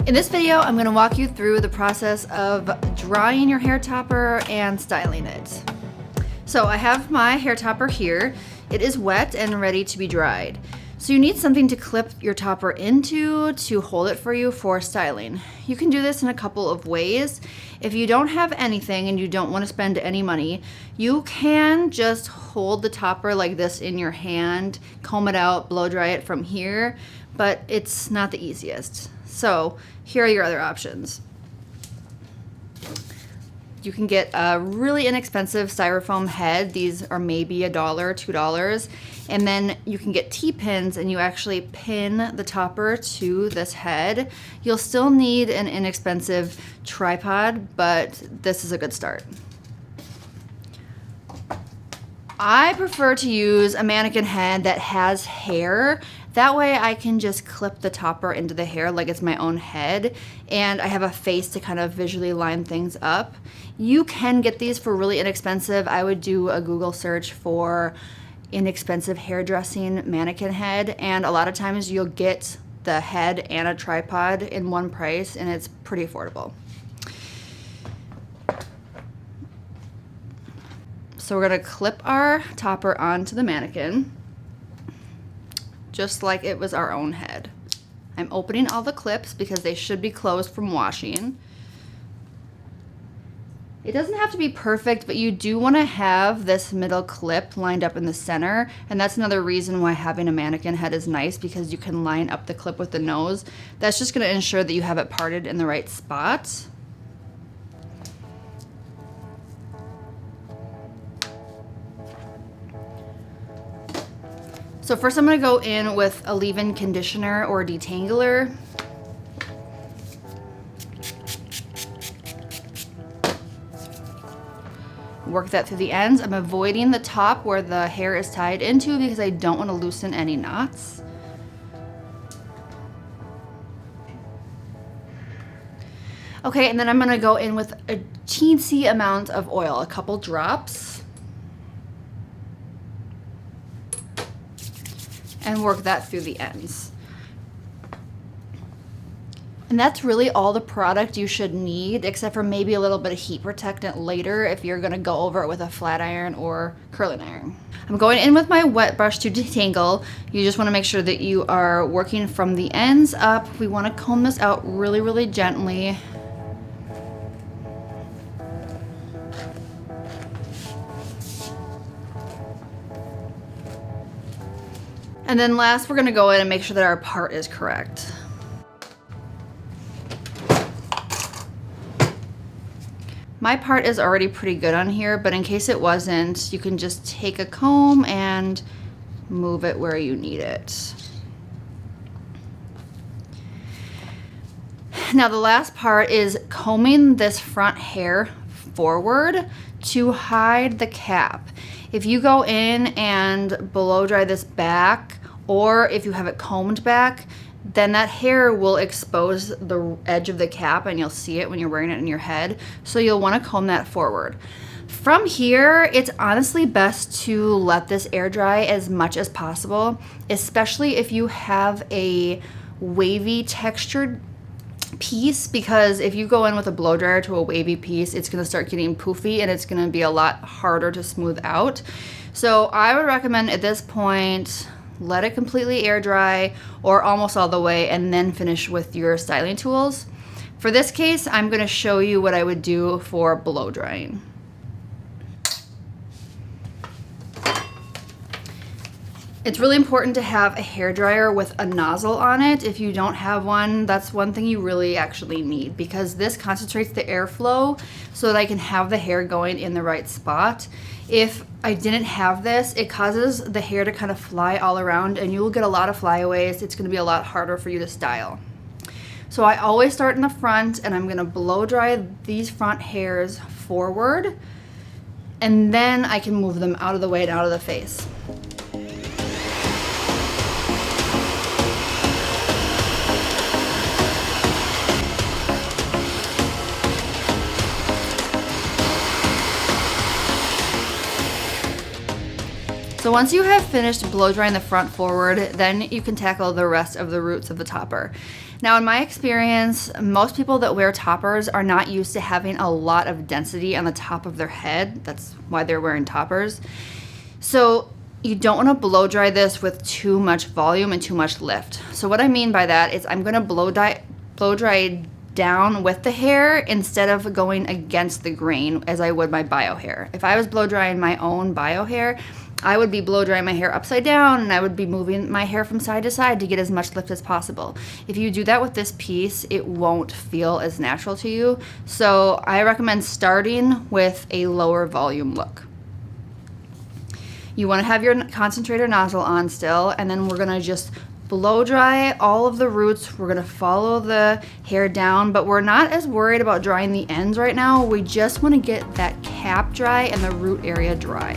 In this video, I'm going to walk you through the process of drying your hair topper and styling it. So I have my hair topper here. It is wet and ready to be dried. So you need something to clip your topper into to hold it for you for styling. You can do this in a couple of ways. If you don't have anything and you don't want to spend any money, you can just hold the topper like this in your hand, comb it out, blow dry it from here, but it's not the easiest. So here are your other options. You can get a really inexpensive styrofoam head. These are maybe $1, $2. And then you can get T-pins and you actually pin the topper to this head. You'll still need an inexpensive tripod, but this is a good start. I prefer to use a mannequin head that has hair. That way I can just clip the topper into the hair like it's my own head, and I have a face to kind of visually line things up. You can get these for really inexpensive. I would do a Google search for inexpensive hairdressing mannequin head, and a lot of times you'll get the head and a tripod in one price, and it's pretty affordable. So we're gonna clip our topper onto the mannequin, just like it was our own head. I'm opening all the clips because they should be closed from washing. It doesn't have to be perfect, but you do want to have this middle clip lined up in the center, and that's another reason why having a mannequin head is nice, because you can line up the clip with the nose. That's just going to ensure that you have it parted in the right spot. So first I'm going to go in with a leave-in conditioner or detangler. Work that through the ends. I'm avoiding the top where the hair is tied into because I don't want to loosen any knots. Okay, and then I'm going to go in with a teensy amount of oil, a couple drops. And work that through the ends. And that's really all the product you should need, except for maybe a little bit of heat protectant later if you're gonna go over it with a flat iron or curling iron. I'm going in with my wet brush to detangle. You just wanna make sure that you are working from the ends up. We wanna comb this out really, really gently. And then last, we're gonna go in and make sure that our part is correct. My part is already pretty good on here, but in case it wasn't, you can just take a comb and move it where you need it. Now the last part is combing this front hair forward to hide the cap. If you go in and blow dry this back, or if you have it combed back, then that hair will expose the edge of the cap and you'll see it when you're wearing it in your head. So you'll want to comb that forward. From here, it's honestly best to let this air dry as much as possible, especially if you have a wavy textured piece, because if you go in with a blow dryer to a wavy piece, it's going to start getting poofy and it's going to be a lot harder to smooth out. So I would recommend at this point, let it completely air dry or almost all the way, and then finish with your styling tools. For this case, I'm going to show you what I would do for blow drying. It's really important to have a hairdryer with a nozzle on it. If you don't have one, that's one thing you really actually need, because this concentrates the airflow so that I can have the hair going in the right spot. If I didn't have this, it causes the hair to kind of fly all around and you will get a lot of flyaways. It's going to be a lot harder for you to style. So I always start in the front, and I'm going to blow dry these front hairs forward, and then I can move them out of the way and out of the face. So once you have finished blow drying the front forward, then you can tackle the rest of the roots of the topper. Now, in my experience, most people that wear toppers are not used to having a lot of density on the top of their head. That's why they're wearing toppers. So you don't want to blow dry this with too much volume and too much lift. So what I mean by that is I'm going to blow dry down with the hair instead of going against the grain as I would my bio hair. If I was blow drying my own bio hair, I would be blow drying my hair upside down and I would be moving my hair from side to side to get as much lift as possible. If you do that with this piece, it won't feel as natural to you. So I recommend starting with a lower volume look. You want to have your concentrator nozzle on still, and then we're going to just blow dry all of the roots. We're going to follow the hair down, but we're not as worried about drying the ends right now. We just want to get that cap dry and the root area dry.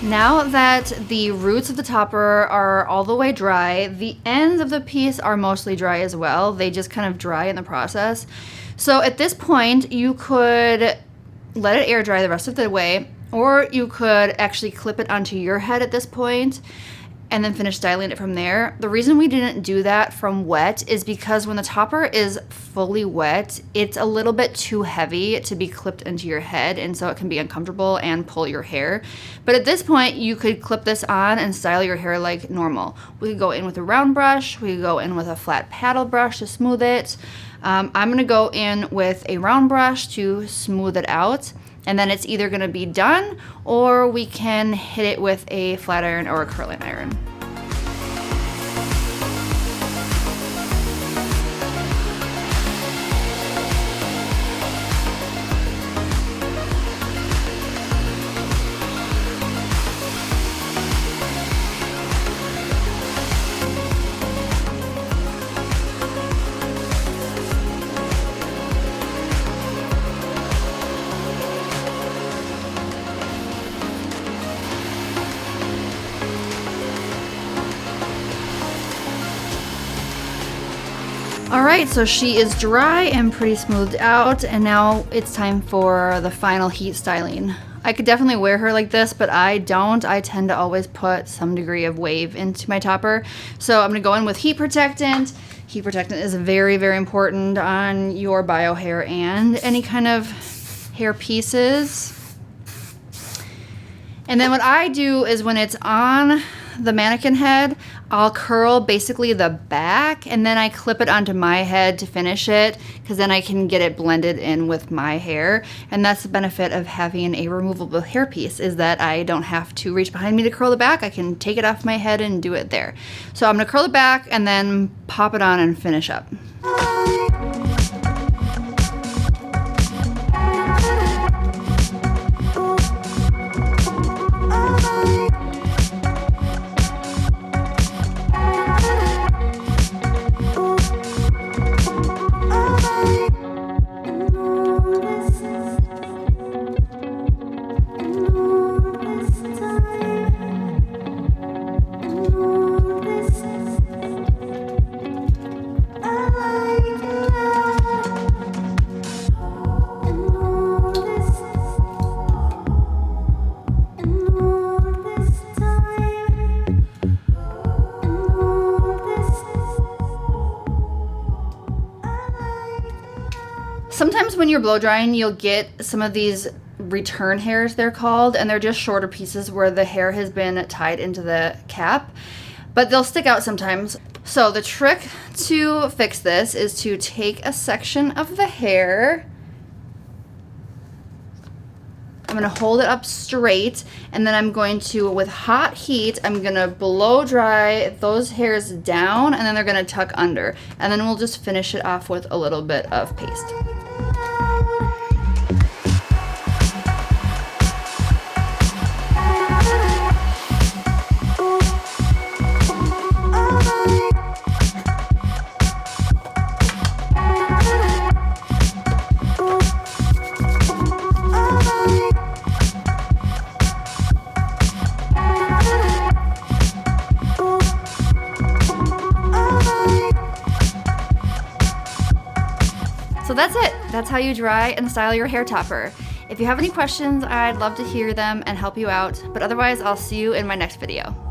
Now that the roots of the topper are all the way dry, the ends of the piece are mostly dry as well. They just kind of dry in the process. So at this point, you could let it air dry the rest of the way, or you could actually clip it onto your head at this point and then finish styling it from there. The reason we didn't do that from wet is because when the topper is fully wet, it's a little bit too heavy to be clipped into your head, and so it can be uncomfortable and pull your hair. But at this point, you could clip this on and style your hair like normal. We could go in with a round brush, we could go in with a flat paddle brush to smooth it. I'm gonna go in with a round brush to smooth it out. And then it's either gonna be done or we can hit it with a flat iron or a curling iron. All right, so she is dry and pretty smoothed out, and now it's time for the final heat styling. I could definitely wear her like this, but I don't. I tend to always put some degree of wave into my topper. So I'm gonna go in with heat protectant. Heat protectant is very, very important on your bio hair and any kind of hair pieces. And then what I do is when it's on the mannequin head, I'll curl basically the back and then I clip it onto my head to finish it, because then I can get it blended in with my hair. And that's the benefit of having a removable hairpiece, is that I don't have to reach behind me to curl the back. I can take it off my head and do it there. So I'm gonna curl it back and then pop it on and finish up. Sometimes when you're blow drying, you'll get some of these return hairs, they're called, and they're just shorter pieces where the hair has been tied into the cap, but they'll stick out sometimes. So the trick to fix this is to take a section of the hair. I'm gonna hold it up straight, and then I'm going to, with hot heat, I'm gonna blow dry those hairs down, and then they're gonna tuck under. And then we'll just finish it off with a little bit of paste. So that's it. That's how you dry and style your hair topper. If you have any questions, I'd love to hear them and help you out. But otherwise, I'll see you in my next video.